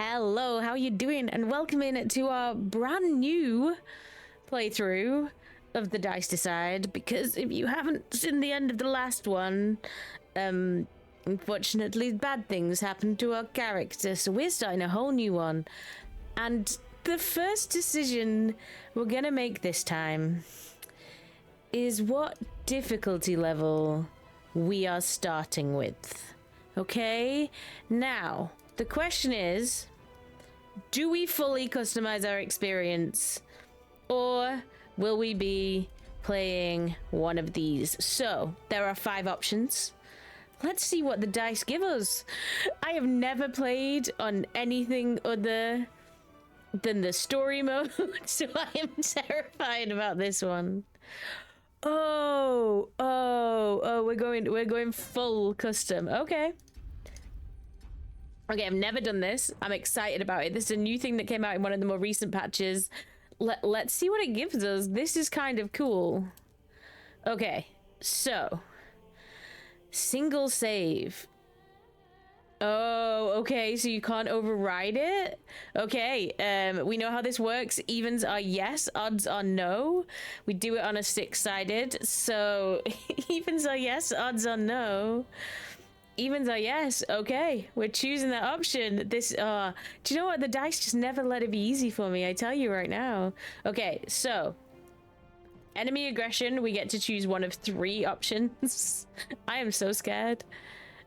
Hello, how you doing? And welcome in to our brand new playthrough of the Dice Decide, because if you haven't seen the end of the last one, unfortunately bad things happened to our character, so we're starting a whole new one. And the first decision we're gonna make this time is what difficulty level we are starting with. Okay? Now, the question is, do we fully customize our experience, or will we be playing one of these? So, there are 5 options. Let's see what the dice give us. I have never played on anything other than the story mode, so I am terrified about this one. Oh, we're going full custom. Okay. Okay, I've never done this. I'm excited about it. This is a new thing that came out in one of the more recent patches. Let's see what it gives us. This is kind of cool. Okay, so single save. Oh, okay, so you can't override it? Okay, we know how this works. Evens are yes, odds are no. We do it on a 6-sided, so evens are yes, odds are no. Evens are yes. Okay, we're choosing that option. This, do you know what? The dice just never let it be easy for me, I tell you right now. Okay, so enemy aggression, we get to choose one of 3 options. I am so scared.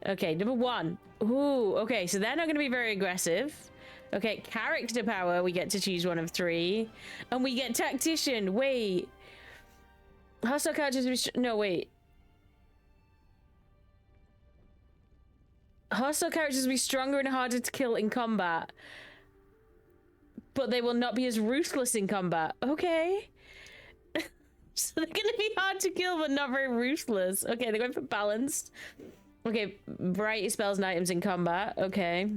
Okay, number 1. Ooh, okay, so they're not going to be very aggressive. Okay, character power, we get to choose one of 3. And we get tactician. Wait. Hostile characters... No, wait. Hostile characters will be stronger and harder to kill in combat, but they will not be as ruthless in combat. Okay. So they're going to be hard to kill, but not very ruthless. Okay, they're going for balanced. Okay, variety spells and items in combat. Okay.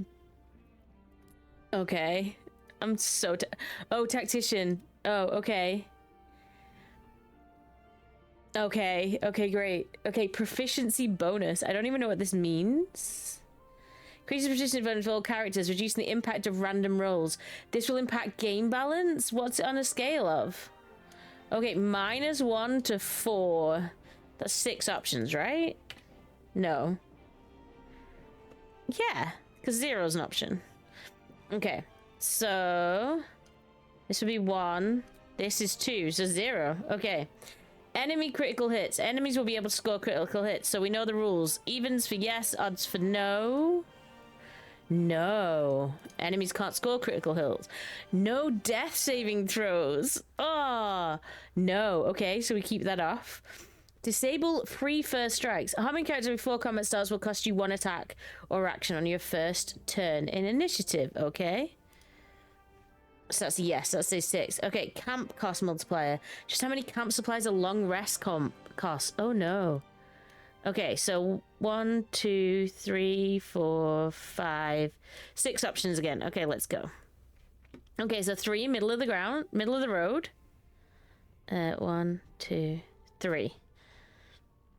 Okay. I'm so... Oh, tactician. Oh, okay. Okay. Okay, great. Okay, proficiency bonus. I don't even know what this means. Increases proficiency bonus for all characters, reducing the impact of random rolls. This will impact game balance? What's it on a scale of? Okay, -1 to 4. That's 6 options, right? No. Yeah, because 0 is an option. Okay, so this would be 1. This is 2, so 0. Okay. Enemy critical hits. Enemies will be able to score critical hits, so we know the rules. Evens for yes, odds for no. No. Enemies can't score critical hits. No death saving throws. Oh, no. Okay, so we keep that off. Disable free first strikes. Harming characters before combat starts will cost you 1 attack or action on your first turn in initiative. Okay. So that's a yes. That's a 6. Okay, camp cost multiplier. Just how many camp supplies a long rest comp costs? Oh no. Okay, so 1, 2, 3, 4, 5, 6 options again. Okay, let's go. Okay, so 3, middle of the ground, middle of the road. 1, 2, 3.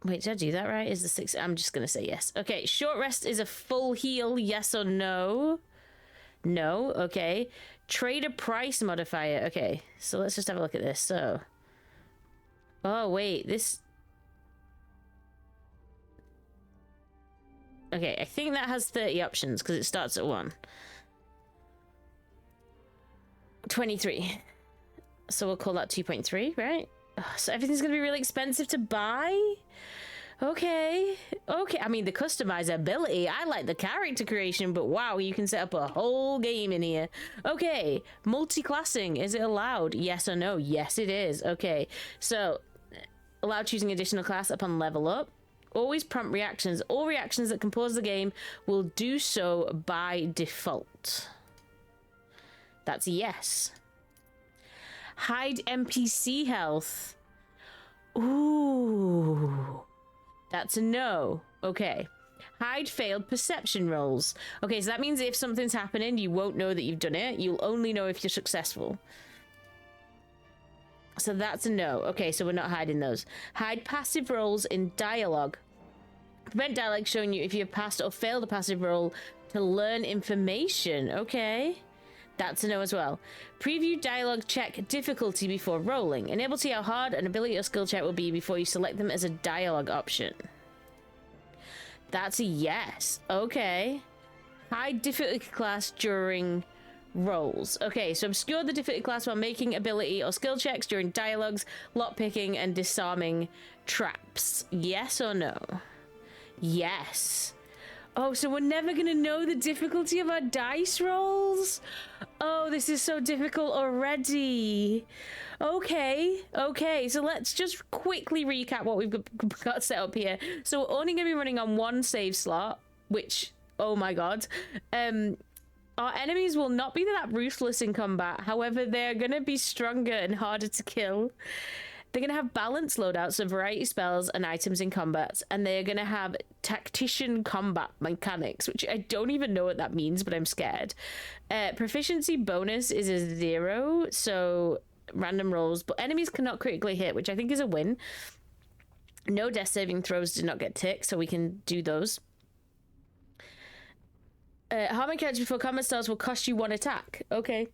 Wait, did I do that right? Is the 6? I'm just gonna say yes. Okay, short rest is a full heal. Yes or no? No. Okay. Trade a price modifier. Okay, so let's just have a look at this. So, oh wait, this. Okay, I think that has 30 options because it starts at 1. 23. So we'll call that 2.3, right? So everything's gonna be really expensive to buy? Okay. Okay, I mean, the customizability, I like the character creation, but wow, you can set up a whole game in here. Okay, multi-classing, is it allowed? Yes or no? Yes, it is. Okay, so allow choosing additional class upon level up. Always prompt reactions. All reactions that can pause the game will do so by default. That's a yes. Hide NPC health. Ooh. That's a no. Okay. Hide failed perception rolls. Okay, so that means if something's happening, you won't know that you've done it. You'll only know if you're successful. So that's a no. Okay, so we're not hiding those. Hide passive rolls in dialogue. Prevent dialogue showing you if you have passed or failed a passive roll To learn information. Okay. That's a no as well. Preview dialogue check difficulty before rolling. Enable to see how hard an ability or skill check will be before you select them as a dialogue option. That's a yes. Okay. High difficulty class during rolls. Okay, so obscure the difficulty class while making ability or skill checks during dialogues, lockpicking, and disarming traps. Yes or no? Yes. Oh, so we're never gonna know the difficulty of our dice rolls? Oh, this is so difficult already. Okay, so let's just quickly recap what we've got set up here. So we're only gonna be running on one save slot, which, oh my god. Our enemies will not be that ruthless in combat. However, they're gonna be stronger and harder to kill. They're going to have balanced loadouts, so variety spells and items in combat, and they're going to have tactician combat mechanics, which I don't even know what that means, but I'm scared. Proficiency bonus is a 0, so random rolls, but enemies cannot critically hit, which I think is a win. No death saving throws did not get ticked, so we can do those. Harming characters before combat starts will cost you 1 attack. Okay.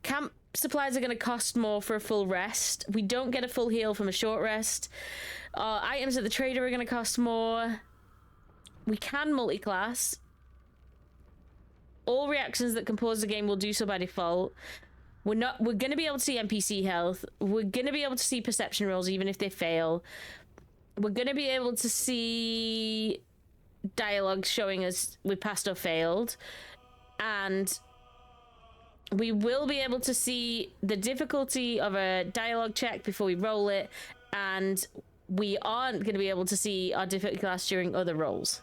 Camp supplies are going to cost more for a full rest. We don't get a full heal from a short rest. Items at the trader are going to cost more. We can multi-class. All reactions that compose the game will do so by default. We're going to be able to see NPC health. We're going to be able to see perception rolls even if they fail. We're going to be able to see dialogue showing us we passed or failed. And we will be able to see the difficulty of a dialogue check before we roll it, and we aren't going to be able to see our difficulty class during other rolls.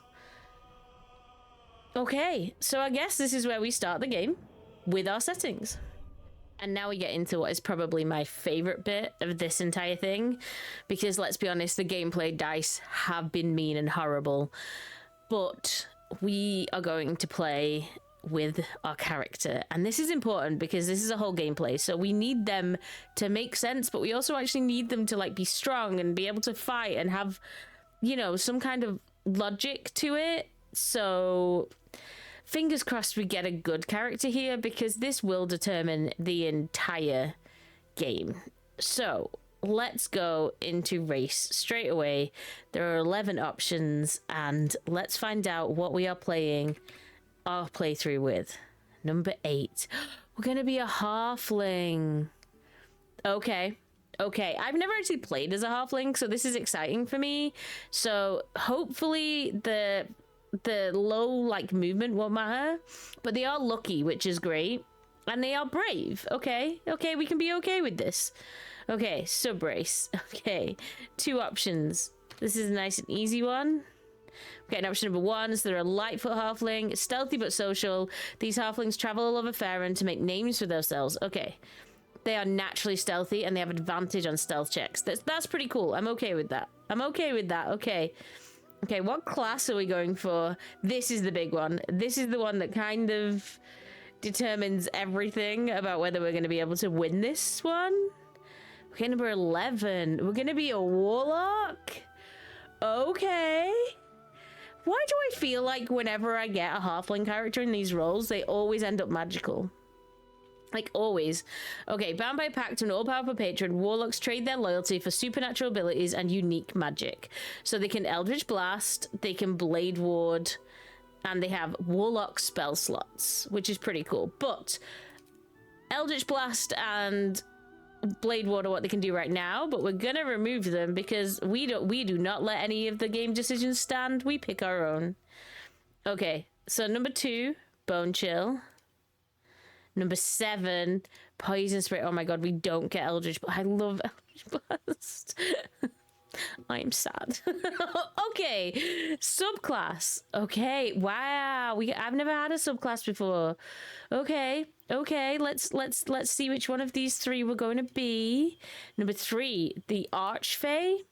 Okay, so I guess this is where we start the game with our settings. And now we get into what is probably my favorite bit of this entire thing, because let's be honest, the gameplay dice have been mean and horrible, but we are going to play with our character, and this is important because this is a whole gameplay, so we need them to make sense, but we also actually need them to like be strong and be able to fight and have, you know, some kind of logic to it. So fingers crossed we get a good character here, because this will determine the entire game. So let's go into race straight away. There are 11 options, and let's find out what we are playing our playthrough with. Number 8. We're gonna be a halfling. Okay. I've never actually played as a halfling, so this is exciting for me. So hopefully the low like movement won't matter, but they are lucky, which is great, and they are brave. Okay, we can be okay with this. Okay, sub race. Okay, 2 options. This is a nice and easy one. Okay, option number 1 is they're a Lightfoot halfling, stealthy but social. These halflings travel all over Faerun to make names for themselves. Okay, they are naturally stealthy and they have advantage on stealth checks. That's pretty cool. I'm okay with that. Okay, what class are we going for? This is the big one. This is the one that kind of determines everything about whether we're going to be able to win this one. Okay, number 11. We're going to be a warlock. Okay. Why do I feel like whenever I get a halfling character in these roles, they always end up magical? Like, always. Okay, bound by a pact to an all-powerful patron, warlocks trade their loyalty for supernatural abilities and unique magic. So they can Eldritch Blast, they can Blade Ward, and they have warlock spell slots, which is pretty cool. But Eldritch Blast and Blade Ward are what they can do right now, but we're gonna remove them because we do not let any of the game decisions stand. We pick our own. Okay, so number 2, Bone Chill. Number 7, Poison Spray. Oh my god, we don't get Eldritch Blast. I love Eldritch Blast. I'm sad. Okay, subclass. Okay, wow. I've never had a subclass before. Okay. Let's see which one of these 3 we're going to be. Number 3, the Archfey.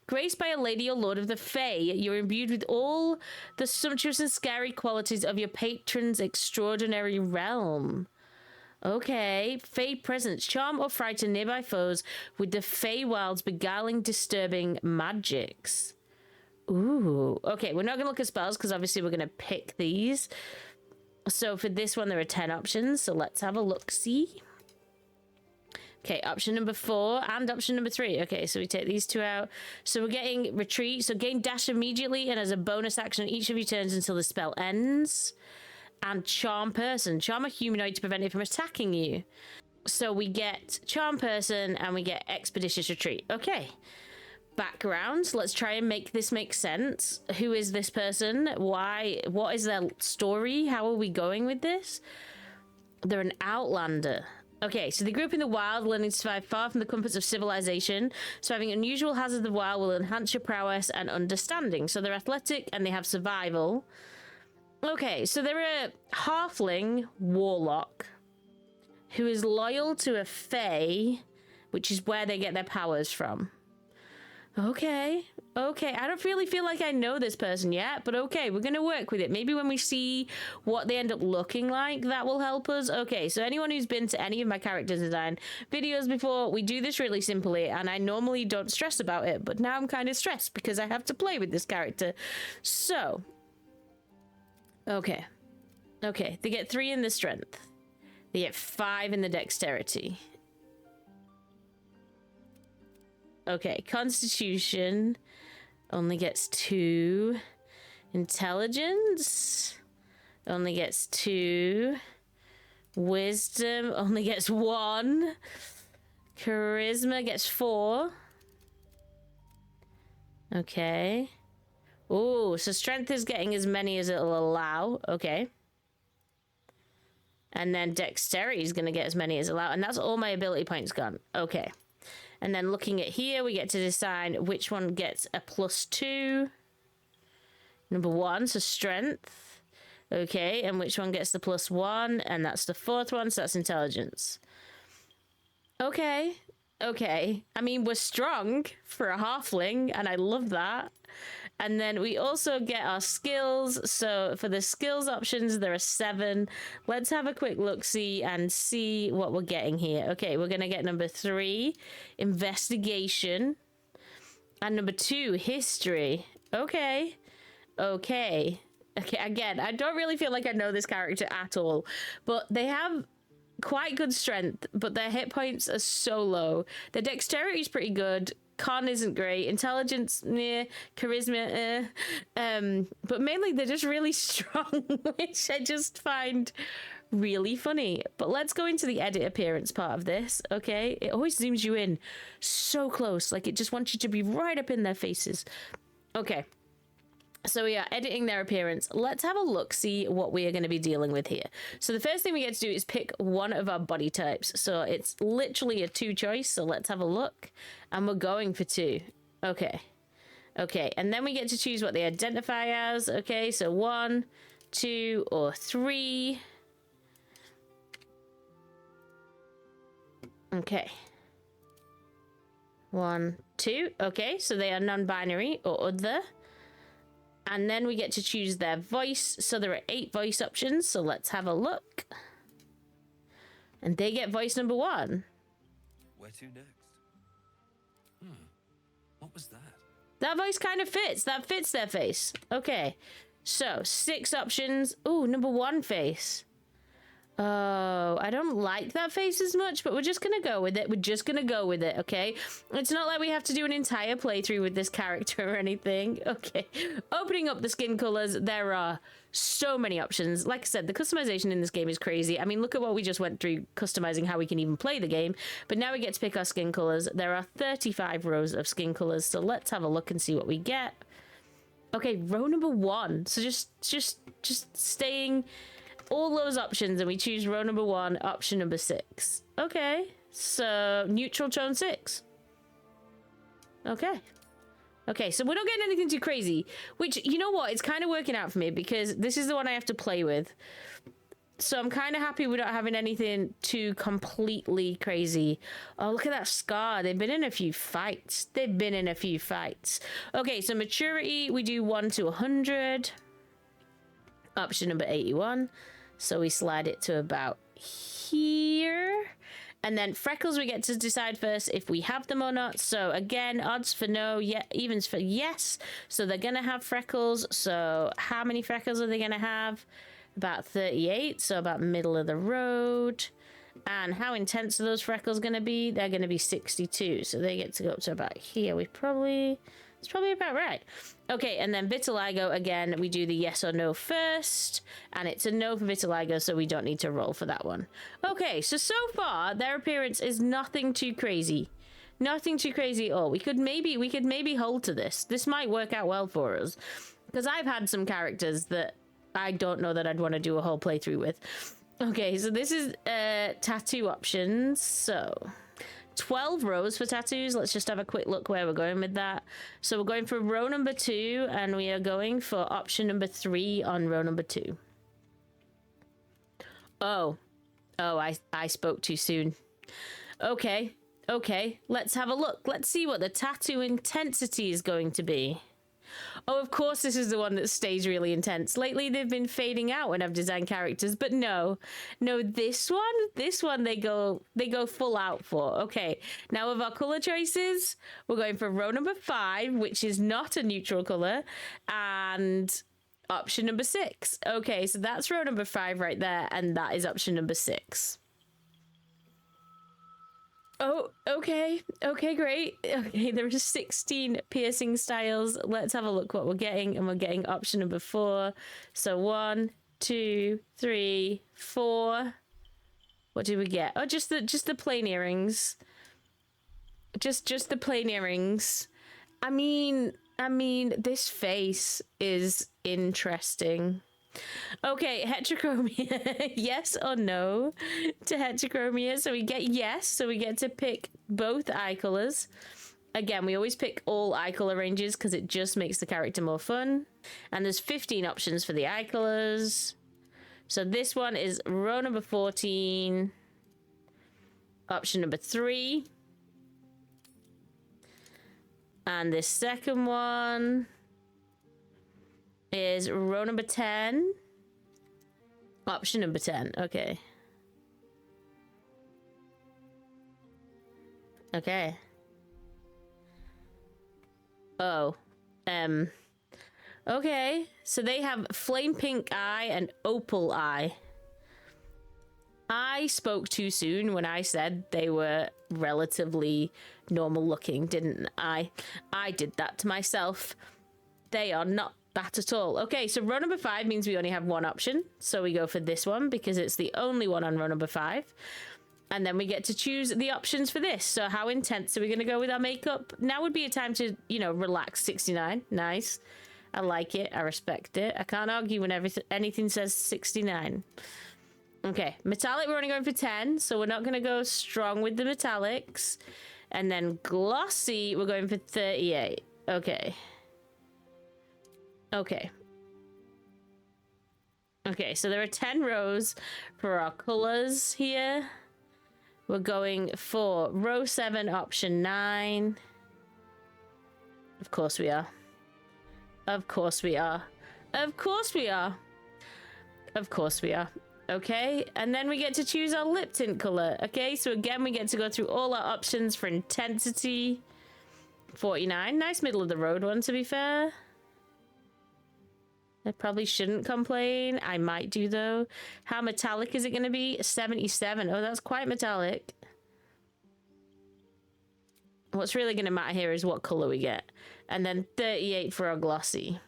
Graced by a lady or lord of the Fae, you're imbued with all the sumptuous and scary qualities of your patron's extraordinary realm. Okay, Fey presence. Charm or frighten nearby foes with the Fey Wild's beguiling, disturbing magics. Ooh, okay, we're not gonna look at spells because obviously we're gonna pick these. So for this one, there are 10 options. So let's have a look-see. Okay, option number 4 and option number 3. Okay, so we take these 2 out. So we're getting retreat. So gain dash immediately and as a bonus action each of your turns until the spell ends. And charm person. Charm a humanoid to prevent it from attacking you. So we get charm person and we get expeditious retreat. Okay. Background. Let's try and make this make sense. Who is this person? Why? What is their story? How are we going with this? They're an outlander. Okay, so they grew up in the wild, learning to survive far from the comforts of civilization. Surviving unusual hazards of the wild will enhance your prowess and understanding. So they're athletic and they have survival. Okay, so they're a halfling warlock who is loyal to a fae, which is where they get their powers from. Okay, I don't really feel like I know this person yet, but okay, we're gonna work with it. Maybe when we see what they end up looking like, that will help us. Okay, so anyone who's been to any of my character design videos before, we do this really simply, and I normally don't stress about it, but now I'm kind of stressed because I have to play with this character. So, okay, they get 3 in the strength. They get 5 in the dexterity. Okay, Constitution only gets 2. Intelligence only gets 2. Wisdom only gets 1. Charisma gets 4. Okay. Oh, so strength is getting as many as it'll allow. Okay. And then dexterity is going to get as many as allowed. And that's all my ability points gone. Okay. And then looking at here, we get to decide which one gets a +2. Number 1, so strength. Okay, and which one gets the +1? And that's the 4th one, so that's intelligence. Okay. I mean, we're strong for a halfling, and I love that. And then we also get our skills. So for the skills options, there are 7. Let's have a quick look-see and see what we're getting here. Okay, we're going to get number 3, investigation. And number 2, history. Okay, again, I don't really feel like I know this character at all. But they have quite good strength, but their hit points are so low. Their dexterity is pretty good. Con isn't great. Intelligence, charisma, but mainly they're just really strong, which I just find really funny. But let's go into the edit appearance part of this, okay? It always zooms you in so close, like it just wants you to be right up in their faces. Okay. So we are editing their appearance. Let's have a look, see what we are going to be dealing with here. So the first thing we get to do is pick one of our body types. So it's literally a 2 choice. So let's have a look. And we're going for 2. Okay. And then we get to choose what they identify as. Okay, so 1, 2, or 3. Okay. 1, 2. Okay, so they are non-binary or other. And then we get to choose their voice. So there are 8 voice options. So let's have a look. And they get voice number 1. Where to next? What was that? That voice kind of fits. That fits their face. Okay. So 6 options. Ooh, number 1 face. Oh, I don't like that face as much, but we're just going to go with it. Okay? It's not like we have to do an entire playthrough with this character or anything. Okay. Opening up the skin colors, there are so many options. Like I said, the customization in this game is crazy. I mean, look at what we just went through customizing how we can even play the game. But now we get to pick our skin colors. There are 35 rows of skin colors, so let's have a look and see what we get. Okay, row number 1. So just staying all those options, and we choose row number 1, option number 6. Okay, so neutral tone 6. Okay, so we're not getting anything too crazy, which, you know what, it's kind of working out for me because this is the one I have to play with. So I'm kind of happy we're not having anything too completely crazy. Oh, look at that scar. They've been in a few fights. Okay, so maturity, we do 1 to 100. Option number 81. So we slide it to about here. And then freckles, we get to decide first if we have them or not. So again, odds for no, evens for yes. So they're going to have freckles. So how many freckles are they going to have? About 38, so about middle of the road. And how intense are those freckles going to be? They're going to be 62, so they get to go up to about here. It's probably about right. Okay, and then vitiligo, again, we do the yes or no first, and it's a no for vitiligo, so we don't need to roll for that one. Okay, so far, their appearance is nothing too crazy. Nothing too crazy at all. We could maybe hold to this. This might work out well for us, because I've had some characters that I don't know that I'd want to do a whole playthrough with. Okay, so this is tattoo options. So 12 rows for tattoos. Let's just have a quick look where we're going with that. So we're going for row number 2, and we are going for option number 3 on row number 2. Oh, I spoke too soon. Okay, let's have a look. Let's see what the tattoo intensity is going to be. Oh, of course, this is the one that stays really intense. Lately, they've been fading out when I've designed characters, but no, this one, they go full out for. Okay, now with our color choices, we're going for row number 5, which is not a neutral color, and option number 6. Okay, so that's row number 5 right there, and that is option number 6. Oh, okay, great. Okay, there are 16 piercing styles. Let's have a look what we're getting, and we're getting option number 4. So 1, 2, 3, 4. What do we get? Oh, just the plain earrings. Just the plain earrings. I mean, this face is interesting. Okay, heterochromia. Yes or no to heterochromia? So we get yes, so we get to pick both eye colors. Again, we always pick all eye color ranges because it just makes the character more fun. And there's 15 options for the eye colors. So this one is row number 14, option number 3. And this second one is row number 10, option number 10. Okay. Oh, okay, so they have flame pink eye and opal eye. I spoke too soon when I said they were relatively normal looking, didn't I? I did that to myself. They are not that at all. Okay, so row number 5 means we only have one option. So we go for this one because it's the only one on row number 5. And then we get to choose the options for this. So how intense are we going to go with our makeup? Now would be a time to, relax. 69. Nice. I like it. I respect it. I can't argue when anything says 69. Okay, metallic, we're only going for 10. So we're not going to go strong with the metallics. And then glossy, we're going for 38. Okay, so there are 10 rows for our colors here. We're going for row 7, option 9. Of course we are. Okay, and then we get to choose our lip tint color. Okay, so again, we get to go through all our options for intensity. 49, nice middle of the road one, to be fair. I probably shouldn't complain. I might do, though. How metallic is it going to be? 77. Oh, that's quite metallic. What's really going to matter here is what color we get. And then 38 for our glossy.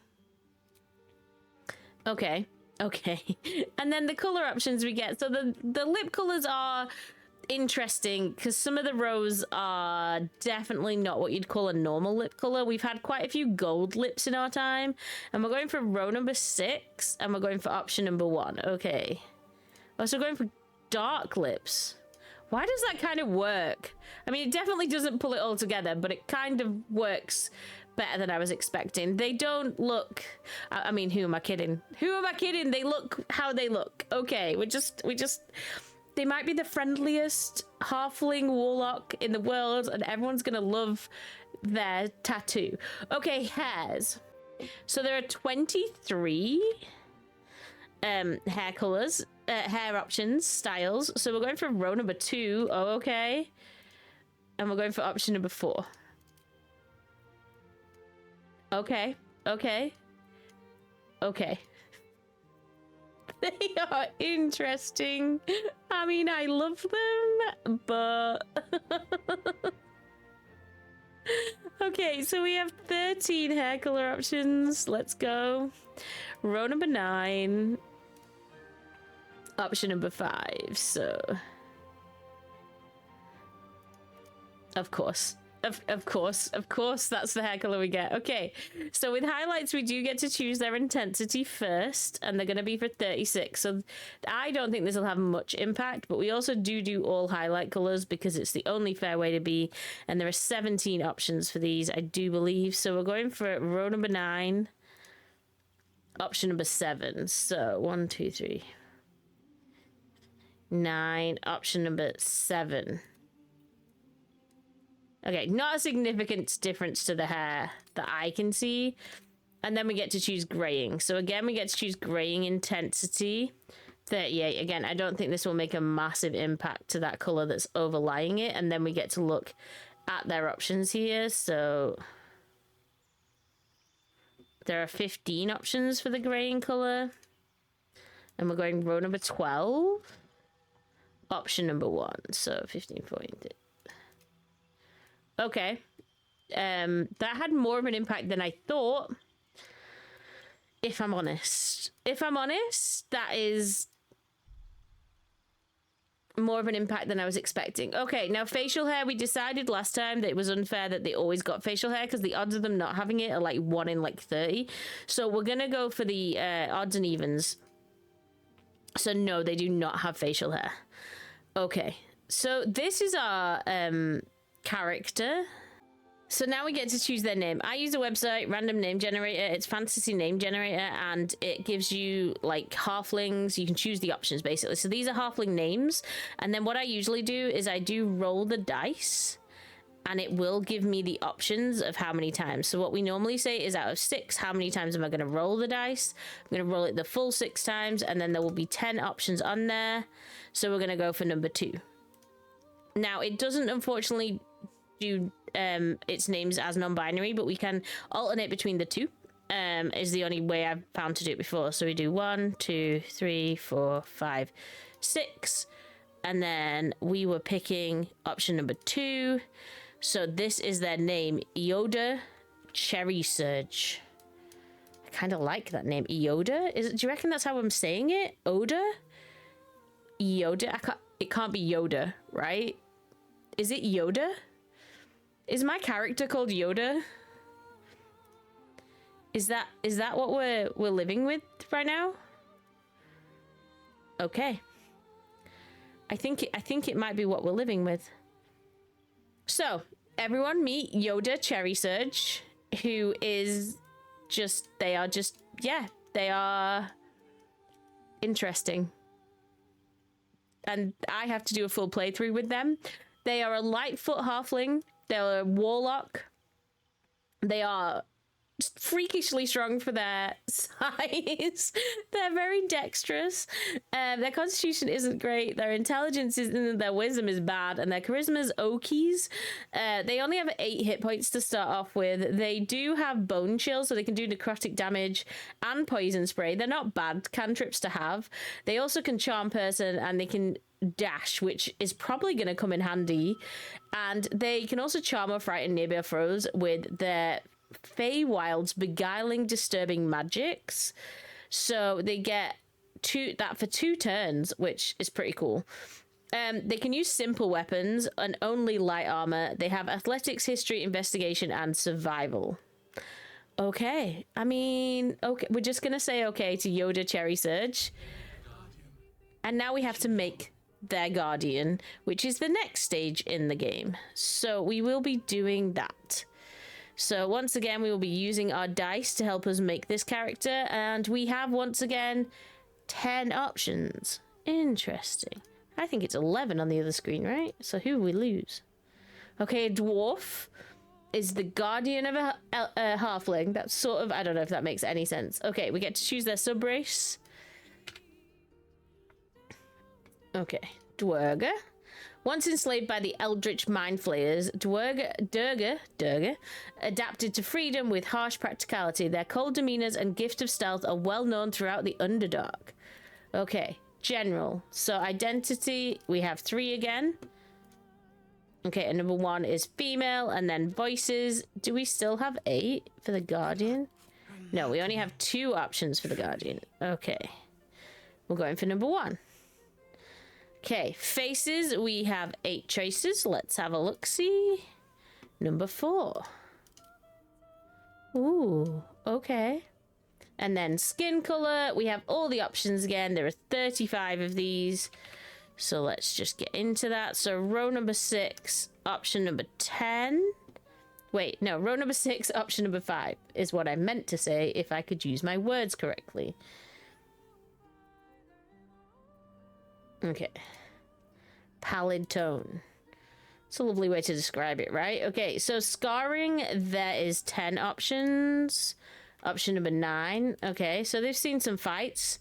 Okay. And then the color options we get. So the lip colors are interesting because some of the rows are definitely not what you'd call a normal lip color. We've had quite a few gold lips in our time, and we're going for row number 6, and we're going for option number 1. Okay, so we're going for dark lips. Why does that kind of work? I mean, it definitely doesn't pull it all together, but it kind of works better than I was expecting. They don't look, I mean, who am I kidding? They look how they look. Okay, we just they might be the friendliest halfling warlock in the world, and everyone's gonna love their tattoo. Okay, hairs. So there are 23. hair colors, hair options, styles. So we're going for row number 2. Oh, okay. And we're going for option number 4. Okay. Okay. Okay. They are interesting. I mean, I love them, but... Okay, so we have 13 hair color options. Let's go. Row number 9. Option number 5, so... Of course, that's the hair color we get. Okay, so with highlights, we do get to choose their intensity first, and they're going to be for 36. So I don't think this will have much impact, but we also do all highlight colors because it's the only fair way to be. And there are 17 options for these, I do believe. So we're going for row number 9, option number 7. So 1, 2, 3, 9, option number 7. Okay, not a significant difference to the hair that I can see. And then we get to choose graying. So again, we get to choose graying intensity. 38. Again, I don't think this will make a massive impact to that color that's overlying it. And then we get to look at their options here. So there are 15 options for the graying color. And we're going row number 12. Option number 1. So 15, 14, 15. Okay. That had more of an impact than I thought. If I'm honest. That is more of an impact than I was expecting. Okay, now facial hair, we decided last time that it was unfair that they always got facial hair because the odds of them not having it are like 1 in like 30. So we're gonna go for the odds and evens. So no, they do not have facial hair. Okay, so this is our character. So now we get to choose their name. I use a website, random name generator. It's fantasy name generator, and it gives you like halflings. You can choose the options basically. So these are halfling names, and then what I usually do is I do roll the dice, and it will give me the options of how many times. So what we normally say is out of 6, how many times am I going to roll the dice? I'm going to roll it the full 6 times, and then there will be 10 options on there. So we're going to go for number 2. Now, it doesn't unfortunately do its names as non-binary, but we can alternate between the 2. Is the only way I've found to do it before. So we do 1, 2, 3, 4, 5, 6. And then we were picking option number 2. So this is their name, Yoda Cherry Surge. I kind of like that name, Yoda. Do you reckon that's how I'm saying it? Oda? Yoda? It can't be Yoda, right? Is it Yoda? Is my character called Yoda? Is that what we're living with right now? Okay. I think it might be what we're living with. So, everyone meet Yoda Cherry Surge, who is they are interesting. And I have to do a full playthrough with them. They are a Lightfoot halfling. They're a warlock. They are freakishly strong for their size. They're very dexterous. Their constitution isn't great. Their intelligence isn't. Their wisdom is bad, and their charisma is okies. They only have 8 hit points to start off with. They do have bone chill, so they can do necrotic damage and poison spray. They're not bad cantrips to have. They also can charm person, and they can dash, which is probably going to come in handy. And they can also charm or frighten nearby foes with their Feywild's beguiling, disturbing magics. So they get that for 2 turns, which is pretty cool. They can use simple weapons and only light armor. They have athletics, history, investigation, and survival. Okay, I mean, okay, we're just gonna say okay to Yoda Cherry Surge. And now we have to make their guardian, which is the next stage in the game. So we will be doing that. So once again, we will be using our dice to help us make this character. And we have, once again, 10 options. Interesting. I think it's 11 on the other screen, right? So who we lose? Okay, a dwarf is the guardian of a halfling. That's sort of, I don't know if that makes any sense. Okay, we get to choose their subrace. Okay, Dwerger. Once enslaved by the eldritch mind flayers, Durga adapted to freedom with harsh practicality. Their cold demeanors and gift of stealth are well known throughout the Underdark. Okay, general. So identity, we have 3 again. Okay, and number 1 is female, and then voices. Do we still have 8 for the Guardian? No, we only have 2 options for the Guardian. Okay, we're going for number 1. Okay, faces, we have 8 choices. Let's have a look-see. Number 4. Ooh, okay. And then skin color, we have all the options again. There are 35 of these. So let's just get into that. So row number 6, option number 10. Wait, no, row number 6, option number 5 is what I meant to say if I could use my words correctly. Okay. Pallid tone. It's a lovely way to describe it, right? Okay, so scarring, there is 10 options. Option number 9. Okay, so they've seen some fights.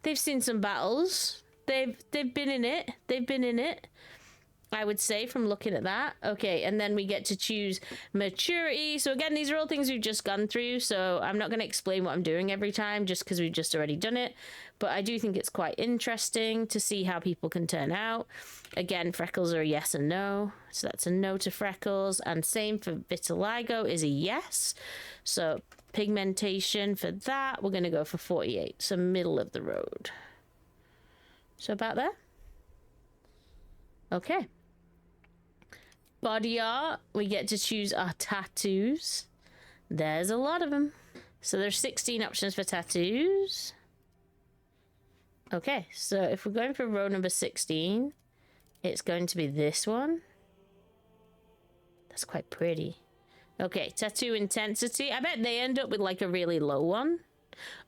They've seen some battles. They've been in it. They've been in it, I would say, from looking at that. Okay, and then we get to choose maturity. So again, these are all things we've just gone through, so I'm not going to explain what I'm doing every time just because we've just already done it. But I do think it's quite interesting to see how people can turn out. Again, freckles are a yes and no. So that's a no to freckles. And same for vitiligo is a yes. So pigmentation for that, we're going to go for 48. So middle of the road. So about there. Okay. Body art, we get to choose our tattoos. There's a lot of them. So there's 16 options for tattoos. Okay, so if we're going for row number 16, it's going to be this one. That's quite pretty. Okay, tattoo intensity. I bet they end up with like a really low one.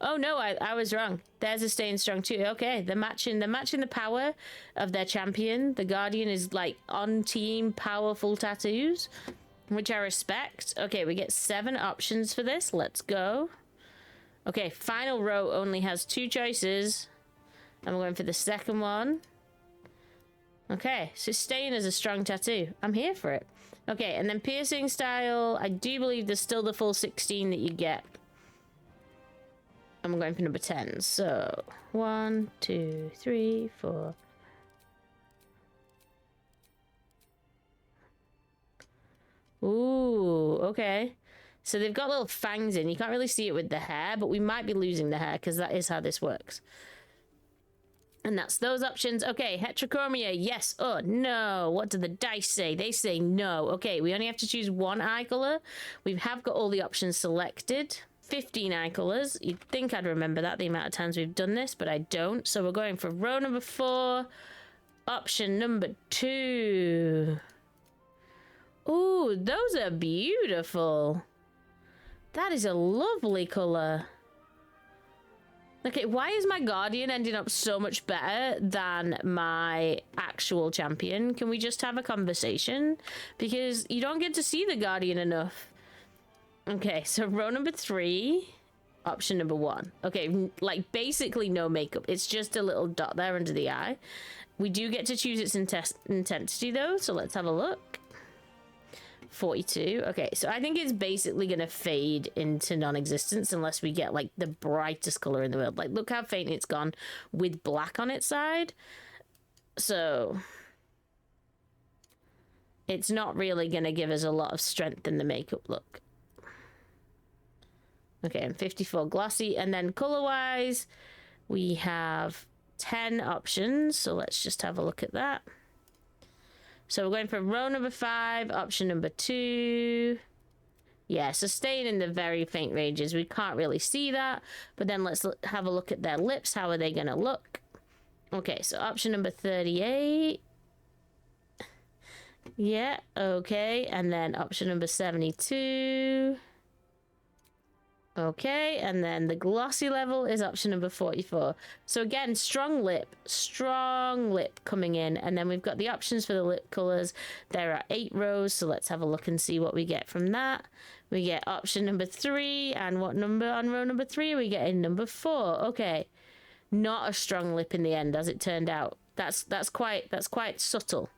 Oh no, I was wrong. Theirs is staying strong too. Okay, they're matching the power of their champion. The Guardian is like on team powerful tattoos, which I respect. Okay, we get 7 options for this. Let's go. Okay, final row only has 2 choices. I'm going for the second one. Okay, so staying as a strong tattoo. I'm here for it. Okay, and then piercing style. I do believe there's still the full 16 that you get. I'm going for number 10. So 1, 2, 3, 4. Ooh, okay. So they've got little fangs in. You can't really see it with the hair, but we might be losing the hair because that is how this works. And that's those options. Okay, heterochromia, yes or no. What do the dice say? They say no. Okay, we only have to choose 1 eye color. We have got all the options selected. 15 eye colors. You'd think I'd remember that, the amount of times we've done this, but I don't. So we're going for row number 4, option number 2. Ooh, those are beautiful. That is a lovely color. Okay, why is my Guardian ending up so much better than my actual champion? Can we just have a conversation? Because you don't get to see the Guardian enough. Okay, so row number 3, option number 1. Okay, like basically no makeup. It's just a little dot there under the eye. We do get to choose its intensity though, so let's have a look. 42. Okay, so I think it's basically going to fade into non-existence unless we get like the brightest color in the world. Like, look how faint it's gone with black on its side. So it's not really going to give us a lot of strength in the makeup look. Okay, and 54 glossy. And then color-wise, we have 10 options. So let's just have a look at that. So we're going for row number 5, option number 2. Yeah, so staying in the very faint ranges. We can't really see that. But then let's have a look at their lips. How are they going to look? Okay, so option number 38. Yeah, okay. And then option number 72. Okay, and then the glossy level is option number 44. So again, strong lip coming in. And then we've got the options for the lip colors. There are 8 rows, so let's have a look and see what we get from that. We get option number 3, and what number on row number 3 are we getting? Number 4. Okay, not a strong lip in the end, as it turned out. That's quite subtle.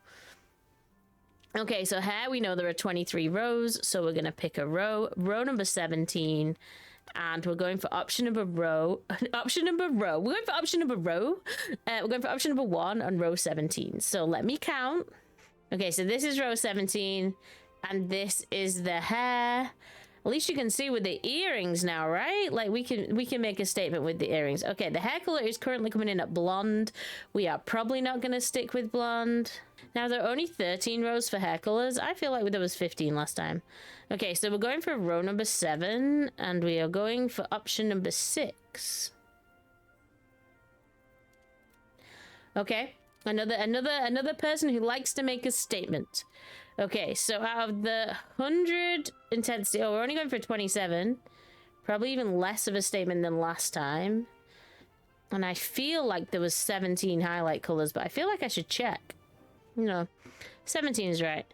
Okay, so hair, we know there are 23 rows, so we're going to pick a row number 17, and we're going for option number row. We're going for option number row. We're going for option number 1 on row 17. So let me count. Okay, so this is row 17, and this is the hair. At least you can see with the earrings now, right? Like we can make a statement with the earrings. Okay, the hair color is currently coming in at blonde. We are probably not going to stick with blonde. Now, there are only 13 rows for hair colors. I feel like there was 15 last time. Okay, so we're going for row number 7, and we are going for option number 6. Okay, another person who likes to make a statement. Okay, so out of the 100 intensity, oh, we're only going for 27. Probably even less of a statement than last time. And I feel like there was 17 highlight colors, but I feel like I should check. No, 17 is right.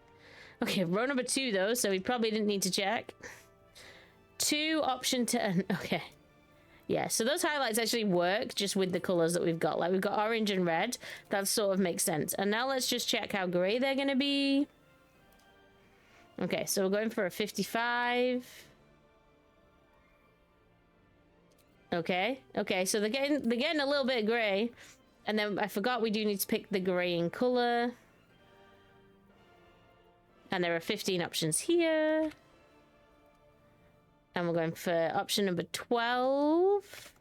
Okay, row number 2 though, so we probably didn't need to check. 2, option 10. Okay. Yeah, so those highlights actually work just with the colors that we've got. Like we've got orange and red. That sort of makes sense. And now let's just check how gray they're going to be. Okay, so we're going for a 55. Okay, so they're getting a little bit gray. And then I forgot we do need to pick the gray in color. And there are 15 options here. And we're going for option number 12.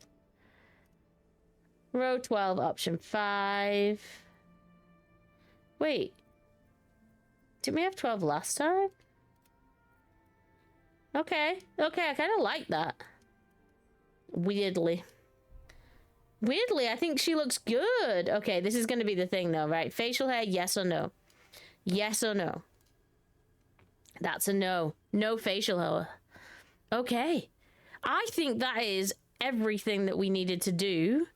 Row 12, option 5. Wait. Didn't we have 12 last time? Okay, I kind of like that. Weirdly, I think she looks good. Okay, this is going to be the thing though, right? Facial hair, yes or no? Yes or no? That's a no. No facial hair. Okay. I think that is everything that we needed to do.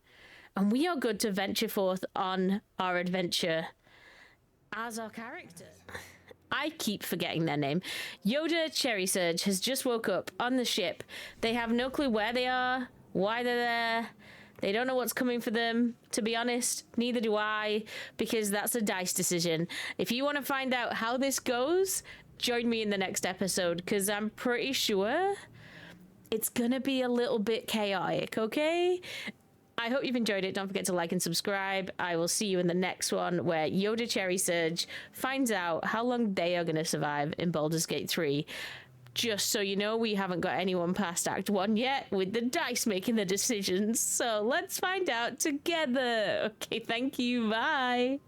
And we are good to venture forth on our adventure as our character. I keep forgetting their name. Yoda Cherry Surge has just woke up on the ship. They have no clue where they are, why they're there. They don't know what's coming for them, to be honest. Neither do I, because that's a dice decision. If you want to find out how this goes, join me in the next episode, because I'm pretty sure it's gonna be a little bit chaotic, okay? I hope you've enjoyed it. Don't forget to like and subscribe. I will see you in the next one where Yoda Cherry Surge finds out how long they are going to survive in Baldur's Gate 3. Just so you know, we haven't got anyone past Act 1 yet with the dice making the decisions. So let's find out together. Okay, thank you. Bye.